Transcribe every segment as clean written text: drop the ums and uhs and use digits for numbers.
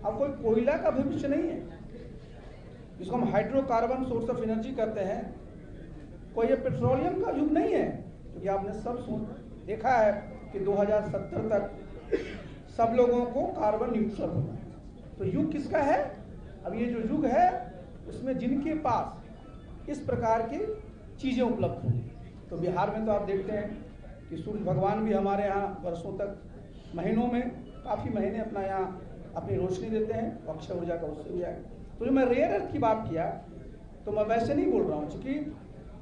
अब कोई कोयला का भविष्य नहीं है, जिसको हम हाइड्रोकार्बन सोर्स ऑफ एनर्जी कहते हैं, कोई ये पेट्रोलियम का युग नहीं है। क्योंकि आपने सब देखा है कि 2070 तक सब लोगों को कार्बन न्यूट्रल होना है। तो युग किसका है? अब ये जो युग है उसमें जिनके पास इस प्रकार की चीज़ें उपलब्ध होंगी। तो बिहार में तो आप देखते हैं कि सूर्य भगवान भी हमारे यहाँ वर्षों तक, महीनों में काफ़ी महीने अपना यहाँ अपनी रोशनी देते हैं, अक्षय ऊर्जा का उससे भी है। तो जो मैं रेयर अर्थ की बात किया तो मैं वैसे नहीं बोल रहा हूँ, क्योंकि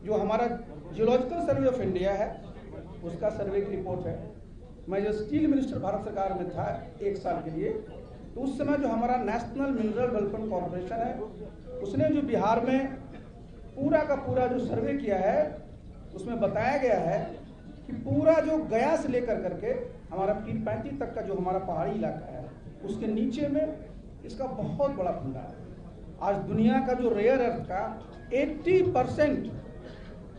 जो हमारा जियोलॉजिकल सर्वे ऑफ इंडिया है उसका सर्वे की रिपोर्ट है। मैं जो स्टील मिनिस्टर भारत सरकार में था 1 साल के लिए, तो उस समय जो हमारा नेशनल मिनरल डेवलपमेंट कॉर्पोरेशन है उसने जो बिहार में पूरा का पूरा जो सर्वे किया है उसमें बताया गया है कि पूरा जो गया से लेकर करके हमारा 35 तक का जो हमारा पहाड़ी इलाका है उसके नीचे में इसका बहुत बड़ा भंडार है। आज दुनिया का जो रेयर अर्थ का 80%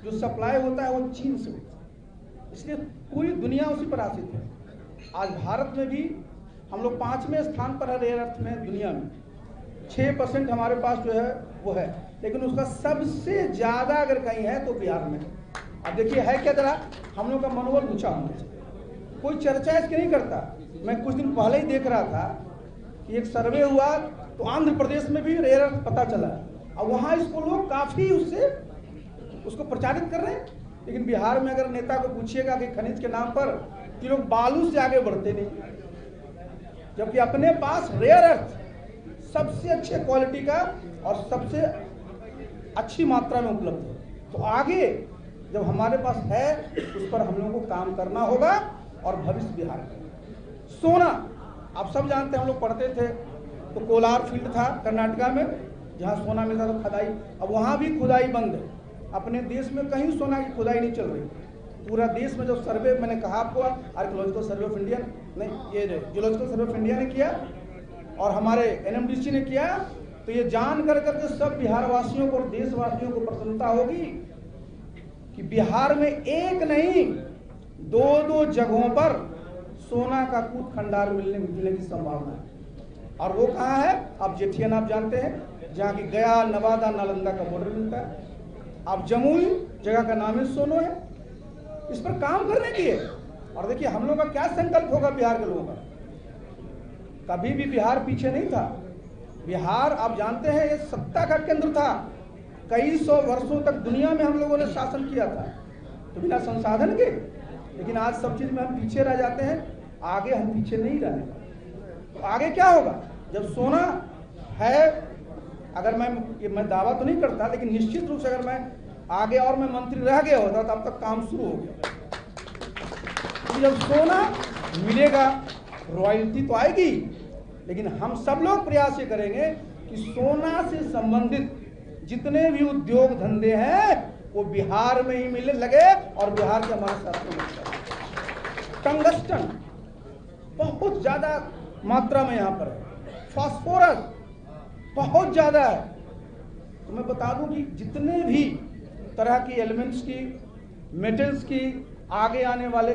जो सप्लाई होता है वो चीन से होता है, इसलिए पूरी दुनिया उसी पर आश्रित है। आज भारत में भी हम लोग 5वें स्थान पर है रेयर अर्थ में दुनिया में, 6% हमारे पास जो है वो है, लेकिन उसका सबसे ज़्यादा अगर कहीं है तो बिहार में। अब देखिए है क्या, जरा हम लोग का मनोबल ऊंचा होना चाहिए। कोई चर्चा इसकी नहीं करता। मैं कुछ दिन पहले ही देख रहा था कि एक सर्वे हुआ तो आंध्र प्रदेश में भी रेयर अर्थ पता चला, और वहाँ इसको लोग काफ़ी उसको प्रचारित कर रहे हैं। लेकिन बिहार में अगर नेता को पूछिएगा कि खनिज के नाम पर, कि लोग बालू से आगे बढ़ते नहीं, जबकि अपने पास रेयर अर्थ सबसे अच्छे क्वालिटी का और सबसे अच्छी मात्रा में उपलब्ध है। तो आगे जब हमारे पास है उस पर हम लोगों को काम करना होगा और भविष्य बिहार का। सोना आप सब जानते हैं, हम लोग पढ़ते थे तो कोलार फील्ड था कर्नाटका में जहाँ सोना मिलता था, खुदाई, अब वहाँ भी खुदाई बंद है। अपने देश में कहीं सोना की खुदाई नहीं चल रही। पूरा देश में जो सर्वे मैंने कहा आपको, आर्कियोलॉजिकल सर्वे ऑफ इंडिया नहीं, ये जियोलॉजिकल सर्वे ऑफ इंडिया ने किया और हमारे NMDC ने किया, तो ये जान कर करके सब बिहार वासियों को और देशवासियों को प्रसन्नता होगी कि बिहार में एक नहीं 2 जगहों पर सोना का कूद खंडार मिलने की संभावना है। और वो कहाँ है? आप जेठियन आप जानते हैं, जहाँ की गया, नवादा, नालंदा का बॉर्डर मिलता है। आप जमुई जगह का नाम ही सोनो है। इस पर काम करने की है। और देखिए हम लोग का क्या संकल्प होगा बिहार के लोगों का। कभी भी बिहार पीछे नहीं था। बिहार आप जानते हैं ये सत्ता का केंद्र था। कई 100 वर्षों तक दुनिया में हम लोगों ने शासन किया था, तो बिना संसाधन के। लेकिन आज सब चीज में हम पीछे रह जाते हैं, आगे हम पीछे नहीं रहने। तो आगे क्या होगा जब सोना है? अगर मैं दावा तो नहीं करता, लेकिन निश्चित रूप से अगर मैं आगे और मैं मंत्री रह गया होता तब तक काम शुरू हो गया। तो जब सोना मिलेगा रॉयल्टी तो आएगी, लेकिन हम सब लोग प्रयास ये करेंगे कि सोना से संबंधित जितने भी उद्योग धंधे हैं वो बिहार में ही मिलने लगे और बिहार के हमारे साथ में। टंगस्टन बहुत ज्यादा मात्रा में यहाँ पर है, फास्फोरस बहुत ज्यादा है। तो मैं बता दूं कि जितने भी तरह की एलिमेंट्स की, मेटल्स की आगे आने वाले,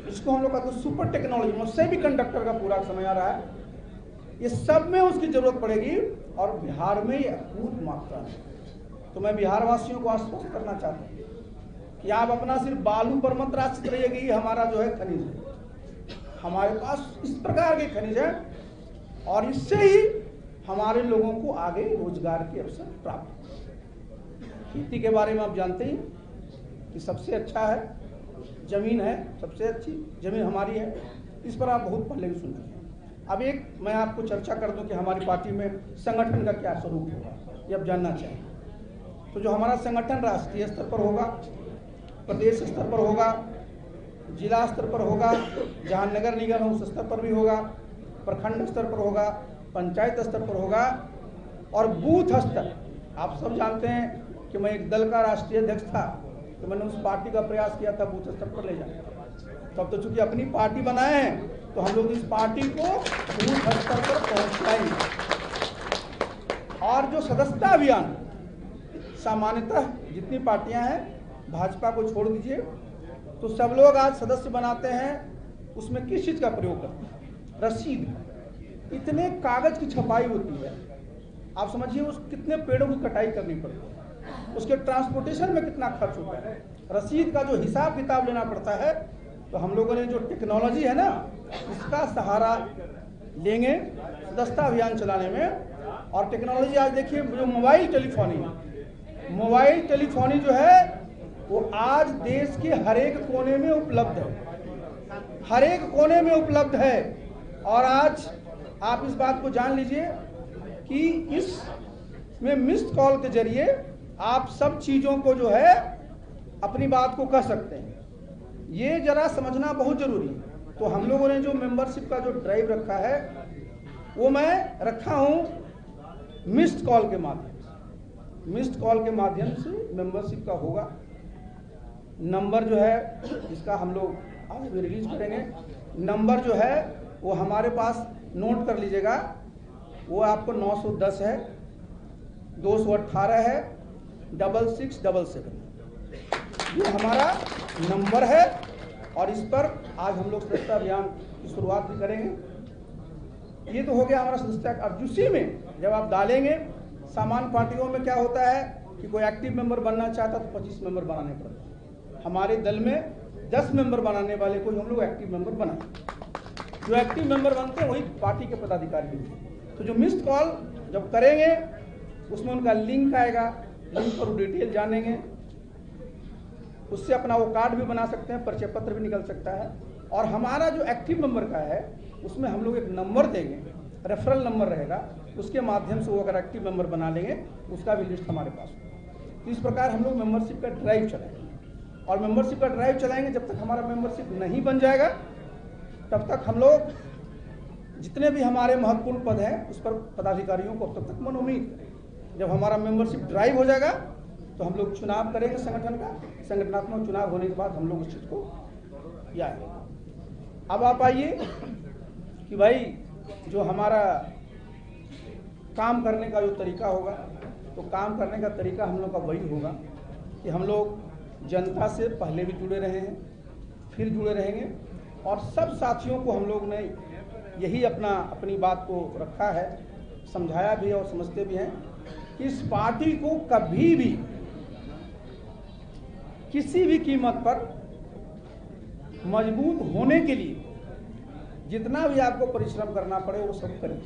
इसको हम लोग का सुपर टेक्नोलॉजी, सेमीकंडक्टर का पूरा समय आ रहा है, ये सब में उसकी जरूरत पड़ेगी और बिहार में ये अद्भुत मात्रा है। तो मैं बिहार वासियों को आश्वस्त करना चाहता हूँ कि आप अपना सिर्फ बालू पर मत आश्रित रहिएगी। हमारा जो है खनिज है, हमारे पास इस प्रकार के खनिज है और इससे ही हमारे लोगों को आगे रोजगार के अवसर प्राप्त। खेती के बारे में आप जानते ही कि सबसे अच्छा है, जमीन है, सबसे अच्छी जमीन हमारी है। इस पर आप बहुत पहले भी सुने। अब एक मैं आपको चर्चा कर दूं कि हमारी पार्टी में संगठन का क्या स्वरूप होगा, ये आप जानना चाहिए। तो जो हमारा संगठन राष्ट्रीय स्तर पर होगा, प्रदेश स्तर पर होगा, जिला स्तर पर होगा, जहाँ नगर निगम है उस स्तर पर भी होगा, प्रखंड स्तर पर होगा, पंचायत स्तर पर होगा और बूथ स्तर। आप सब जानते हैं कि मैं एक दल का राष्ट्रीय अध्यक्ष था, तो मैंने उस पार्टी का प्रयास किया था बूथ स्तर पर ले जाने। तब तो चूंकि अपनी पार्टी बनाए हैं तो हम लोग इस पार्टी को बूथ स्तर पर पहुंचाएंगे। और जो सदस्यता अभियान, सामान्यतः जितनी पार्टियां हैं, भाजपा को छोड़ दीजिए, तो सब लोग आज सदस्य बनाते हैं, उसमें किस चीज का प्रयोग करते हैं? रसीद। इतने कागज की छपाई होती है, आप समझिए उस कितने पेड़ों की कटाई करनी पड़ती है, उसके ट्रांसपोर्टेशन में कितना खर्च होता है, रसीद का जो हिसाब किताब लेना पड़ता है। तो हम लोगों ने जो टेक्नोलॉजी है ना, इसका सहारा लेंगे सदस्यता अभियान चलाने में। और टेक्नोलॉजी आज देखिए, जो मोबाइल टेलीफोनी जो है वो आज देश के हर एक कोने में उपलब्ध है, हर एक कोने में उपलब्ध है। और आज आप इस बात को जान लीजिए कि इसमें मिस्ड कॉल के जरिए आप सब चीज़ों को जो है अपनी बात को कह सकते हैं। ये जरा समझना बहुत जरूरी है। तो हम लोगों ने जो मेंबरशिप का जो ड्राइव रखा है वो मैं रखा हूँ मिस्ड कॉल के माध्यम से। मिस्ड कॉल के माध्यम से मेंबरशिप का होगा। नंबर जो है इसका हम लोग आज भी रिलीज करेंगे। नंबर जो है वो हमारे पास नोट कर लीजिएगा, वो आपको 910 है, 218 है, 6677 ये हमारा नंबर है। और इस पर आज हम लोग सदस्यता अभियान की शुरुआत भी करेंगे। ये तो हो गया हमारा सदस्यता। अब उसी में जब आप डालेंगे, सामान्य पार्टियों में क्या होता है कि कोई एक्टिव मेंबर बनना चाहता तो 25 मेंबर बनाने पड़ते हैं। हमारे दल में 10 मेंबर बनाने वाले को हम लोग एक्टिव मेंबर बनाए। जो एक्टिव मेंबर बनते हैं वही पार्टी के पदाधिकारी भी। तो जो मिस्ड कॉल जब करेंगे उसमें उनका लिंक आएगा, लिंक पर डिटेल जानेंगे, उससे अपना वो कार्ड भी बना सकते हैं, परिचय पत्र भी निकल सकता है। और हमारा जो एक्टिव मेंबर का है उसमें हम लोग एक नंबर देंगे, रेफरल नंबर रहेगा, उसके माध्यम से वो अगर एक्टिव मेंबर बना लेंगे उसका भी लिस्ट हमारे पास होगा। तो इस प्रकार हम लोग मेंबरशिप का ड्राइव चलाएंगे। और मेंबरशिप का ड्राइव चलाएंगे, जब तक हमारा मेंबरशिप नहीं बन जाएगा तब तक हम लोग जितने भी हमारे महत्वपूर्ण पद हैं उस पर पदाधिकारियों को तब तक मनोमीत करेंगे। जब हमारा मेंबरशिप ड्राइव हो जाएगा तो हम लोग चुनाव करेंगे संगठन का। संगठनात्मक चुनाव होने के बाद हम लोग उस चीज को या अब आप आइए कि भाई जो हमारा काम करने का जो तरीका होगा, तो काम करने का तरीका हम लोग का वही होगा कि हम लोग जनता से पहले भी जुड़े रहे हैं, फिर जुड़े रहेंगे। और सब साथियों को हम लोग ने यही अपनी बात को रखा है, समझाया भी है और समझते भी हैं कि इस पार्टी को कभी भी किसी भी कीमत पर मजबूत होने के लिए जितना भी आपको परिश्रम करना पड़े वो सब करें।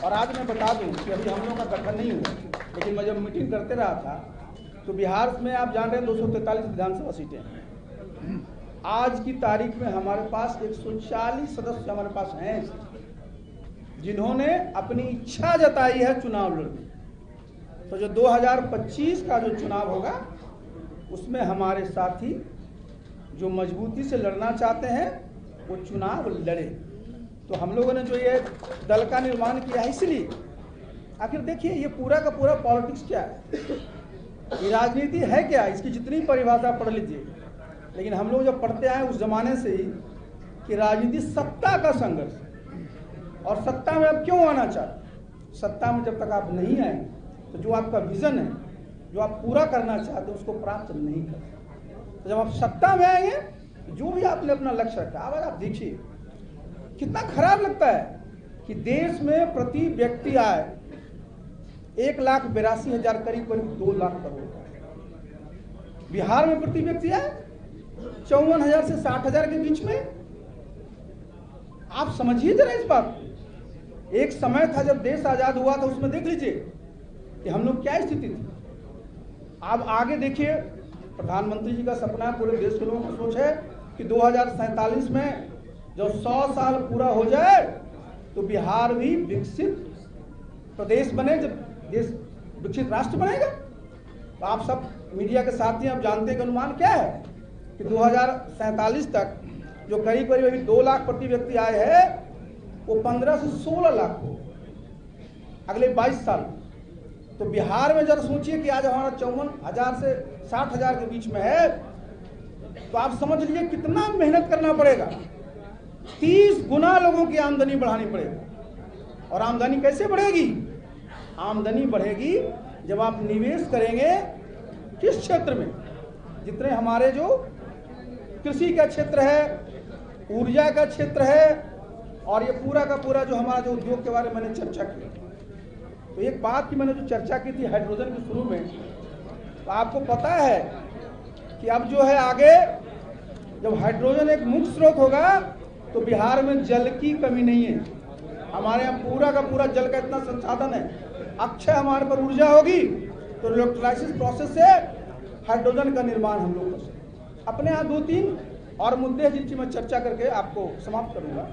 और आज मैं बता दूं कि अभी हम लोग का गठन नहीं हुआ, लेकिन मैं जब मीटिंग करते रहा था तो बिहार में आप जान रहे हैं 243 विधानसभा सीटें हैं। आज की तारीख में हमारे पास 140 सदस्य हमारे पास हैं जिन्होंने अपनी इच्छा जताई है चुनाव लड़ने। तो जो 2025 का जो चुनाव होगा उसमें हमारे साथी जो मजबूती से लड़ना चाहते हैं वो चुनाव लड़े। तो हम लोगों ने जो ये दल का निर्माण किया है, इसलिए आखिर देखिए ये पूरा का पूरा पॉलिटिक्स क्या है, ये राजनीति है क्या, इसकी जितनी परिभाषा पढ़ लीजिए। लेकिन हम लोग जब पढ़ते आए उस जमाने से ही कि राजनीति सत्ता का संघर्ष, और सत्ता में आप क्यों आना चाहते, सत्ता में जब तक आप नहीं आए तो जो आपका विजन है, जो आप पूरा करना चाहते हैं उसको प्राप्त नहीं कर सकते। तो जब आप सत्ता में आएंगे, जो भी आपने अपना लक्ष्य रखा, आप देखिए कितना खराब लगता है कि देश में प्रति व्यक्ति आय 1,82,000 करीब 2 लाख करोड़। बिहार में प्रति व्यक्ति आय 54,000 से 60,000 के बीच में। आप समझिए जरा इस बात को। एक समय था जब देश आजाद हुआ था, उसमें देख लीजिए कि हम लोग क्या स्थिति थी। आप आगे देखिए, प्रधानमंत्री जी का सपना है, पूरे देश के लोगों की सोच है कि 2047 में जब 100 साल पूरा हो जाए तो बिहार भी विकसित प्रदेश बने, जब देश विकसित राष्ट्र बनेगा। तो आप सब मीडिया के साथी आप जानते हैं कि अनुमान क्या है कि 2047 तक जो करीब करीब अभी 2 लाख प्रति व्यक्ति आए हैं वो 15 से 16 लाख हो अगले 22 साल। तो बिहार में जरा सोचिए कि आज हमारा 54,000 से 60,000 के बीच में है, तो आप समझ लीजिए कितना मेहनत करना पड़ेगा। 30 गुना लोगों की आमदनी बढ़ानी पड़ेगी। और आमदनी कैसे बढ़ेगी? आमदनी बढ़ेगी जब आप निवेश करेंगे किस क्षेत्र में, जितने हमारे जो कृषि का क्षेत्र है, ऊर्जा का क्षेत्र है, और ये पूरा का पूरा जो हमारा जो उद्योग के बारे में मैंने चर्चा की, तो एक बात की मैंने जो चर्चा की थी हाइड्रोजन के शुरू में, तो आपको पता है कि अब जो है आगे जब हाइड्रोजन एक मुख्य स्रोत होगा तो बिहार में जल की कमी नहीं है। हमारे यहाँ पूरा का पूरा जल का इतना संसाधन है, अक्षय हमारे पर ऊर्जा होगी तो इलेक्ट्रोलाइसिस प्रोसेस से हाइड्रोजन का निर्माण हम लोग कर सकते। अपने यहाँ 2-3 और मुद्दे हैं जिनकी मैं चर्चा करके आपको समाप्त करूंगा।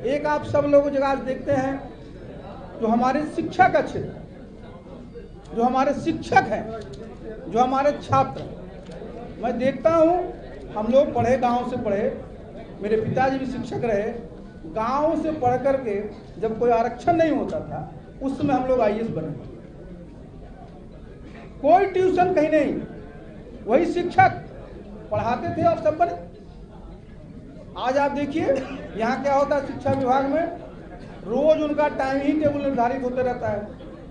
एक, आप सब लोग जगह आज देखते हैं जो हमारे शिक्षा का क्षेत्र, जो हमारे शिक्षक हैं, जो हमारे छात्र, मैं देखता हूं हम लोग पढ़े, गांव से पढ़े, मेरे पिताजी भी शिक्षक रहे, गांव से पढ़ करके जब कोई आरक्षण नहीं होता था उस समय हम लोग आईएएस बने, कोई ट्यूशन कहीं नहीं, वही शिक्षक पढ़ाते थे और सब बने। आज आप देखिए यहाँ क्या होता है शिक्षा विभाग में, रोज उनका टाइम ही टेबल निर्धारित होते रहता है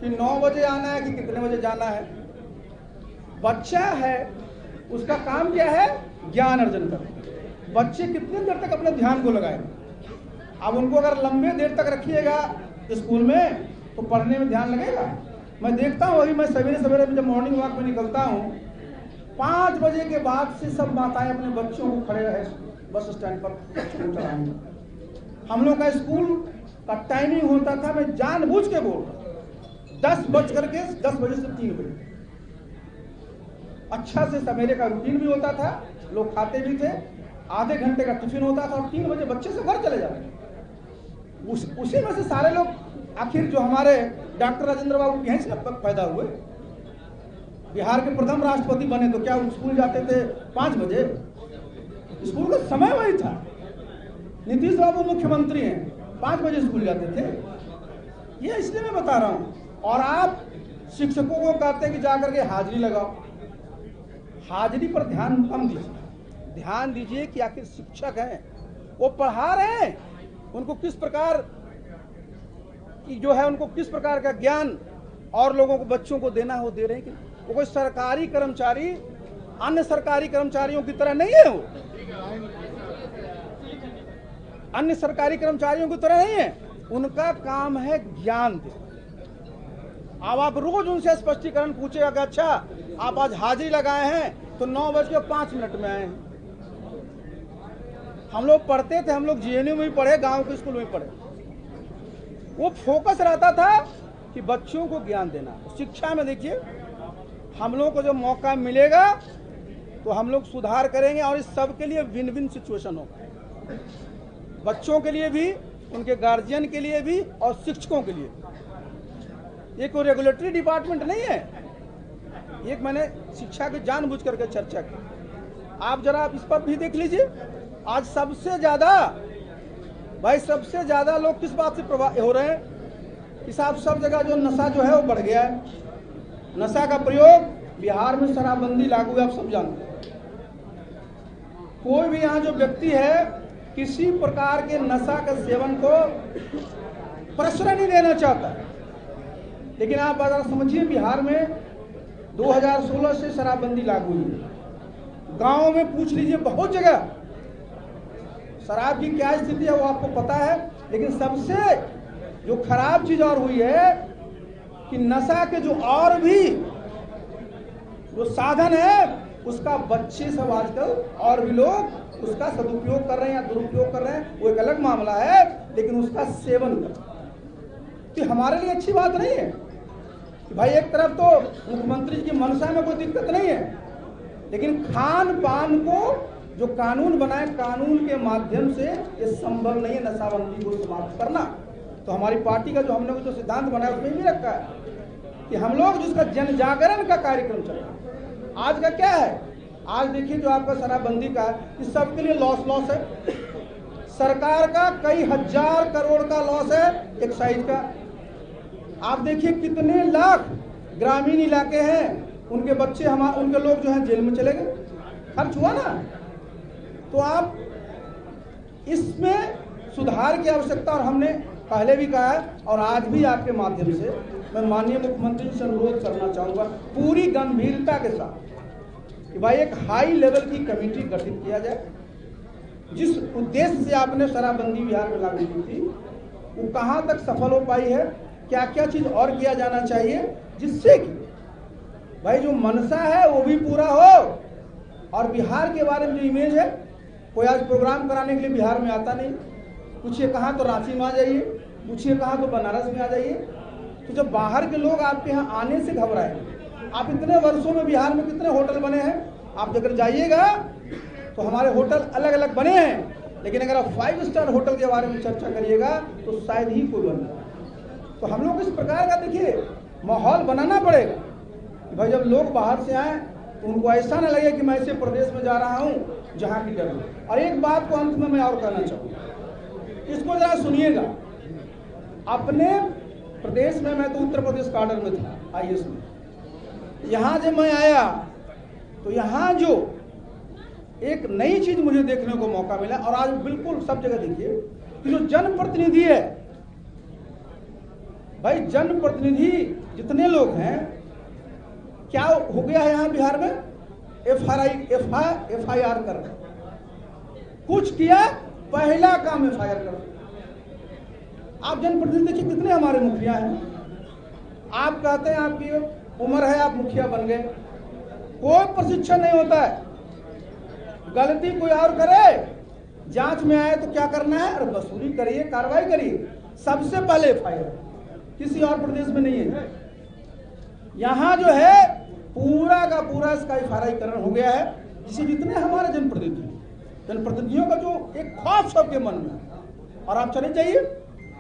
कि 9 बजे आना है कि कितने बजे जाना है। बच्चा है उसका काम क्या है, ज्ञान अर्जन करना। बच्चे कितने देर तक अपने ध्यान को लगाएंगे? अब उनको अगर लंबे देर तक रखिएगा स्कूल में तो पढ़ने में ध्यान लगेगा। मैं देखता हूँ, अभी मैं सवेरे सवेरे जब मॉर्निंग वॉक में निकलता हूँ, 5 बजे के बाद से सब माताएं अपने बच्चों को खड़े रहे बस स्टैंड पर स्कूल चलाएंगे। हम लोग का स्कूल का टाइमिंग होता था, मैं जानबूझ के बोल रहा हूँ, 10 बजे से 3 बजे। अच्छा से सवेरे का रूटीन भी होता था, लोग खाते भी थे, आधे घंटे का टिफिन होता था और 3 बजे बच्चे से घर चले जाते। उसी में से सारे लोग आखिर जो हमारे डॉक्टर राजेंद्र बाबू यहीं से पैदा हुए, बिहार के प्रथम राष्ट्रपति बने, तो क्या स्कूल जाते थे 5 बजे? स्कूल का समय वही था। नीतीश बाबू मुख्यमंत्री हैं, 5 बजे स्कूल जाते थे। ये इसलिए मैं बता रहा हूं। और आप शिक्षकों को कहते हैं कि जाकर के हाजिरी लगाओ, हाजिरी पर ध्यान कम दीजिए। ध्यान दीजिए कि आखिर शिक्षक हैं, वो पढ़ा रहे हैं, उनको किस प्रकार की जो है उनको किस प्रकार का ज्ञान और लोगों को बच्चों को देना हो दे रहे हैं कि वो कोई सरकारी कर्मचारी अन्य सरकारी कर्मचारियों की तरह नहीं है, वो अन्य सरकारी कर्मचारियों की तरह नहीं है, उनका काम है ज्ञान दे। अब आप रोज उनसे स्पष्टीकरण पूछेगा कि अच्छा आप आज हाजिरी लगाए हैं तो 9:05 में आए हैं। हम लोग पढ़ते थे, हम लोग जीएनयू में भी पढ़े, गांव के स्कूल में पढ़े, वो फोकस रहता था कि बच्चों को ज्ञान देना। शिक्षा में देखिए हम लोग को जब मौका मिलेगा तो हम लोग सुधार करेंगे और इस सब के लिए विन विन सिचुएशन होगा, बच्चों के लिए भी, उनके गार्जियन के लिए भी और शिक्षकों के लिए। ये कोई रेगुलेटरी डिपार्टमेंट नहीं है, एक मैंने शिक्षा की जानबूझ करके चर्चा की। आप जरा इस पर भी देख लीजिए, आज सबसे ज्यादा लोग किस बात से प्रभावित हो रहे हैं कि साहब सब जगह जो नशा जो है वो बढ़ गया है। नशा का प्रयोग, बिहार में शराबबंदी लागू है, आप सब जानते हैं। कोई भी यहाँ जो व्यक्ति है किसी प्रकार के नशा के सेवन को प्रश्रय नहीं देना चाहता, लेकिन आप अगर समझिए बिहार में 2016 से शराबबंदी लागू हुई है। गांव में पूछ लीजिए, बहुत जगह शराब की क्या स्थिति है वो आपको पता है। लेकिन सबसे जो खराब चीज और हुई है कि नशा के जो और भी जो साधन है उसका बच्चे सब आजकल और भी लोग उसका सदुपयोग कर रहे हैं या दुरुपयोग कर रहे हैं, वो एक अलग मामला है, लेकिन उसका सेवन कर तो हमारे लिए अच्छी बात नहीं है कि भाई एक तरफ तो मुख्यमंत्री की मंशा में कोई दिक्कत नहीं है, लेकिन खान पान को जो कानून बनाए, कानून के माध्यम से ये संभव नहीं है नशाबंदी को समाप्त करना। तो हमारी पार्टी का जो हमने जो सिद्धांत बनाया उसमें भी रखा है कि हम लोग जिसका जन जागरण का कार्यक्रम चल रहा है। आज का क्या है, आज देखिए जो आपका शराबबंदी का है, इस सबके लिए लॉस है। सरकार का कई हजार करोड़ का लॉस है एक्साइज का। आप देखिए कितने लाख ग्रामीण इलाके हैं, उनके बच्चे उनके लोग जो हैं जेल में चले गए, खर्च हुआ ना। तो आप इसमें सुधार की आवश्यकता, और हमने पहले भी कहा है और आज भी आपके माध्यम से मैं माननीय मुख्यमंत्री से अनुरोध करना चाहूँगा पूरी गंभीरता के साथ कि भाई एक हाई लेवल की कमेटी गठित किया जाए, जिस उद्देश्य से आपने शराबबंदी बिहार में लागू की थी वो कहाँ तक सफल हो पाई है, क्या क्या चीज और किया जाना चाहिए जिससे कि भाई जो मनसा है वो भी पूरा हो और बिहार के बारे में जो इमेज है, कोई आज प्रोग्राम कराने के लिए बिहार में आता नहीं, पूछिए कहाँ तो रांची में आ जाइए, पूछिए कहाँ तो बनारस में आ जाइए। तो जब बाहर के लोग आपके यहाँ आने से घबराए, आप इतने वर्षों में बिहार में कितने होटल बने हैं, आप अगर जाइएगा तो हमारे होटल अलग अलग बने हैं, लेकिन अगर आप 5 स्टार होटल के बारे में चर्चा करिएगा तो शायद ही कोई बने। तो हम लोग इस प्रकार का देखिए माहौल बनाना पड़ेगा कि भाई जब लोग बाहर से आए तो उनको ऐसा ना लगे कि मैं ऐसे प्रदेश में जा रहा हूँ जहाँ की डर। और एक बात को अंत में मैं और कहना चाहूँगा, इसको जरा सुनिएगा। अपने प्रदेश में, मैं तो उत्तर प्रदेश काडर में था IAS में, यहाँ जब मैं आया तो यहाँ जो एक नई चीज मुझे देखने को मौका मिला, और आज बिल्कुल सब जगह देखिए कि जो जनप्रतिनिधि है, भाई जनप्रतिनिधि जितने लोग हैं, क्या हो गया है यहाँ बिहार में, FIR कर रहे, कुछ किया पहला काम FIR कर। आप जनप्रतिनिधि देखिए कितने हमारे मुखिया हैं, आप कहते हैं आपकी उम्र है आप मुखिया बन गए, कोई प्रशिक्षण नहीं होता है, गलती कोई और करे, जांच में आए तो क्या करना है, अरे वसूली करिए, कार्रवाई करिए, सबसे पहले FIR। किसी और प्रदेश में नहीं है। यहाँ जो है पूरा का पूरा इसका FIR हो गया है, जिसे जितने हमारे जनप्रतिनिधियों का जो एक खौफ सबके मन में। और आप चले जाइए,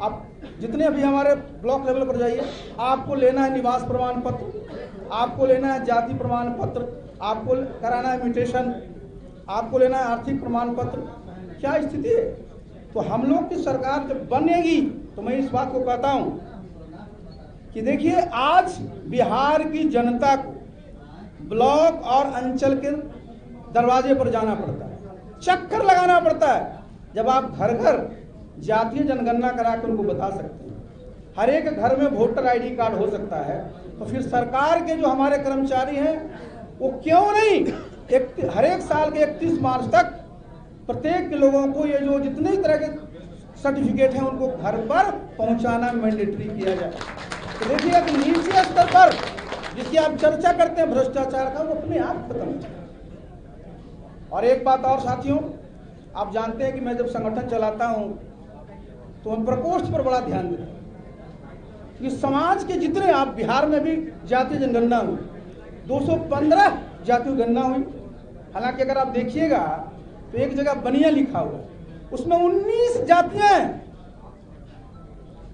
आप जितने अभी हमारे ब्लॉक लेवल पर जाइए, आपको लेना है निवास प्रमाण पत्र, आपको लेना है जाति प्रमाण पत्र, आपको कराना है म्यूटेशन, आपको लेना है आर्थिक प्रमाण पत्र। क्या स्थिति है? तो हम लोग की सरकार जब बनेगी तो मैं इस बात को कहता हूं कि देखिए आज बिहार की जनता को ब्लॉक और अंचल के दरवाजे पर जाना पड़ता है, चक्कर लगाना पड़ता है, जब आप घर घर जातीय जनगणना करा कर उनको बता सकते हैं, हर एक घर में वोटर ID कार्ड हो सकता है, तो फिर सरकार के जो हमारे कर्मचारी हैं वो क्यों नहीं हर एक साल के 31 मार्च तक प्रत्येक के लोगों को ये जो जितने तरह के सर्टिफिकेट हैं उनको घर पर पहुंचाना मैंडेटरी किया जाए। तो देखिए कि नीचे स्तर पर जिसकी आप चर्चा करते हैं भ्रष्टाचार का, वो अपने आप खत्म हो जाए। और एक बात और साथियों, आप जानते हैं कि मैं जब संगठन चलाता हूं तो हम प्रकोष्ठ पर बड़ा ध्यान देते हैं कि समाज के जितने, आप बिहार में भी जातीय जनगणना हुई, 215 जातीय गणना हुई। हालांकि अगर आप देखिएगा तो एक जगह बनिया लिखा हुआ, उसमें 19 जातियां हैं,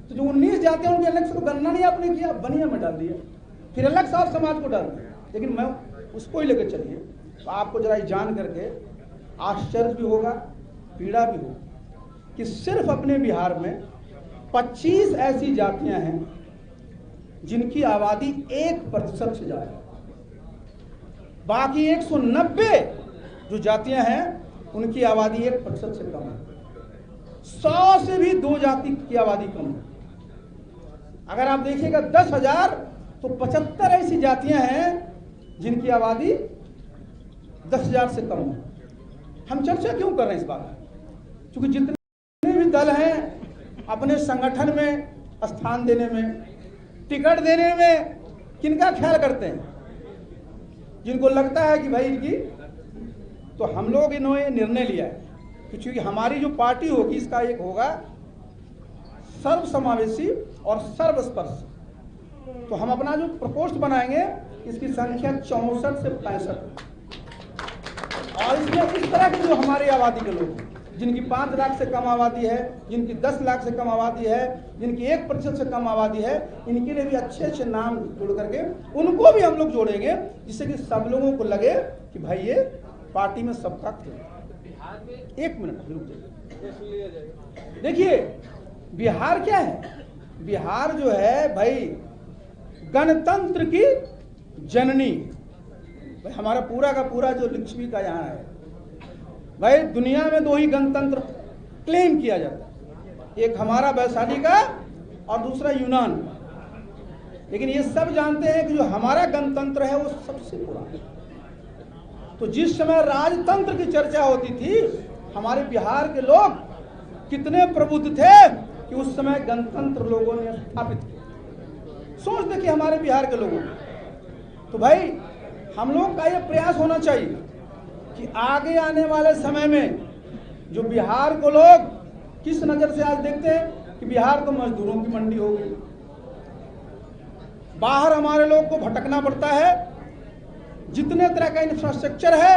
तो जो 19 जातियां उनकी अलग से तो गणना नहीं आपने किया, बनिया में डाल दिया, फिर अलग से आप समाज को डाल दिया। लेकिन मैं उसको ही लेकर चलिए तो आपको जरा जान करके आश्चर्य भी होगा, पीड़ा भी होगा कि सिर्फ अपने बिहार में 25 ऐसी जातियां हैं जिनकी आबादी 1% से ज्यादा है। बाकी 190 जो जातियां हैं उनकी आबादी 1% से कम है। 100 से भी 2 जाति की आबादी कम है। अगर आप देखिएगा 10,000 तो 75 ऐसी जातियां हैं जिनकी आबादी 10,000 से कम है। हम चर्चा क्यों कर रहे हैं इस बात में? क्योंकि जितने भी दल हैं अपने संगठन में स्थान देने में, टिकट देने में किनका ख्याल करते हैं? जिनको लगता है कि भाई इनकी, तो हम लोग इन्होंने निर्णय लिया है कि चूंकि हमारी जो पार्टी होगी इसका एक होगा सर्वसमावेशी और सर्वस्पर्श, तो हम अपना जो प्रकोष्ठ बनाएंगे इसकी संख्या 64 से 65, और इसमें इस तरह की जो हमारी आबादी के लोग जिनकी 5 लाख से कम आबादी है, जिनकी 10 लाख से कम आबादी है, जिनकी 1% से कम आबादी है, इनके लिए भी अच्छे अच्छे नाम जोड़ करके उनको भी हम लोग जोड़ेंगे, जिससे कि सब लोगों को लगे कि भाई ये पार्टी में सबका खेल। 1 मिनट रुक जाइए। देखिए बिहार क्या है? बिहार जो है भाई गणतंत्र की जननी, भाई हमारा पूरा का पूरा जो लिच्छवी का यहाँ है, भाई दुनिया में 2 ही गणतंत्र क्लेम किया जाता है, एक हमारा वैशाली का और दूसरा यूनान। लेकिन ये सब जानते हैं कि जो हमारा गणतंत्र है वो सबसे पुराना है। तो जिस समय राजतंत्र की चर्चा होती थी हमारे बिहार के लोग कितने प्रबुद्ध थे कि उस समय गणतंत्र लोगों ने स्थापित किया। सोच देखिए हमारे बिहार के लोगों को। तो भाई हम लोग का ये प्रयास होना चाहिए कि आगे आने वाले समय में जो बिहार को लोग किस नजर से आज देखते हैं कि बिहार तो मजदूरों की मंडी हो गई, बाहर हमारे लोग को भटकना पड़ता है, जितने तरह का इंफ्रास्ट्रक्चर है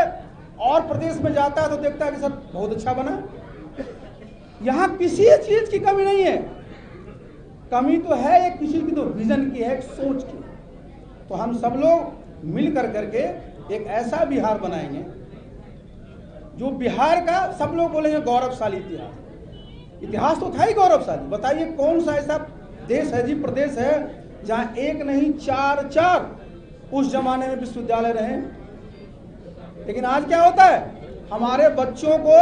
और प्रदेश में जाता है तो देखता है कि सब बहुत अच्छा बना। यहां किसी चीज की कमी नहीं है, कमी तो है एक किसी की तो विजन की है, एक सोच की। तो हम सब लोग मिल कर करके एक ऐसा बिहार बनाएंगे जो बिहार का सब लोग बोलेंगे गौरवशाली इतिहास। इतिहास तो था ही गौरवशाली। बताइए कौन सा ऐसा देश है जी, प्रदेश है जहां एक नहीं चार उस जमाने में विश्वविद्यालय रहे। लेकिन आज क्या होता है, हमारे बच्चों को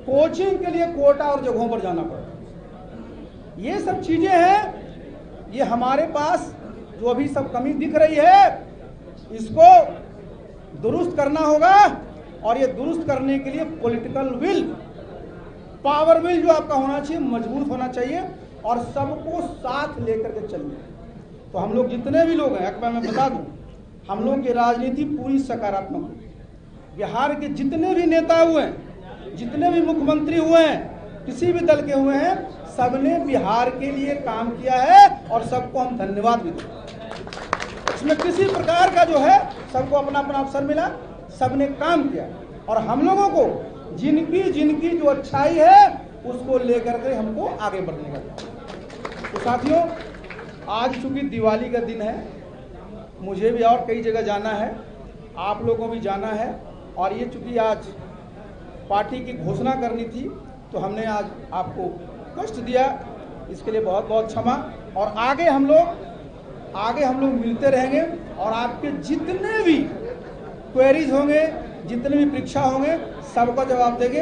कोचिंग के लिए कोटा और जगहों पर जाना पड़ता है। ये सब चीजें हैं, ये हमारे पास जो अभी सब कमी दिख रही है इसको दुरुस्त करना होगा। और ये दुरुस्त करने के लिए पॉलिटिकल विल, पावर विल जो आपका होना चाहिए, मजबूत होना चाहिए और सबको साथ लेकर के चलिए। तो हम लोग जितने भी लोग हैं, मैं बता दूं, हम लोग की राजनीति पूरी सकारात्मक है। बिहार के जितने भी नेता हुए हैं, जितने भी मुख्यमंत्री हुए हैं, किसी भी दल के हुए हैं, सबने बिहार के लिए काम किया है और सबको हम धन्यवाद भी देते हैं। इसमें किसी प्रकार का जो है सबको अपना अपना अवसर मिला, सबने काम किया और हम लोगों को जिनकी जो अच्छाई है उसको लेकर के हमको आगे बढ़ने का। तो साथियों, आज चूंकि दिवाली का दिन है, मुझे भी और कई जगह जाना है, आप लोगों को भी जाना है और ये चूंकि आज पार्टी की घोषणा करनी थी तो हमने आज आपको कष्ट दिया, इसके लिए बहुत बहुत क्षमा। और आगे हम लोग मिलते रहेंगे और आपके जितने भी क्वेरीज होंगे, जितने भी परीक्षा होंगे, सबका जवाब देंगे।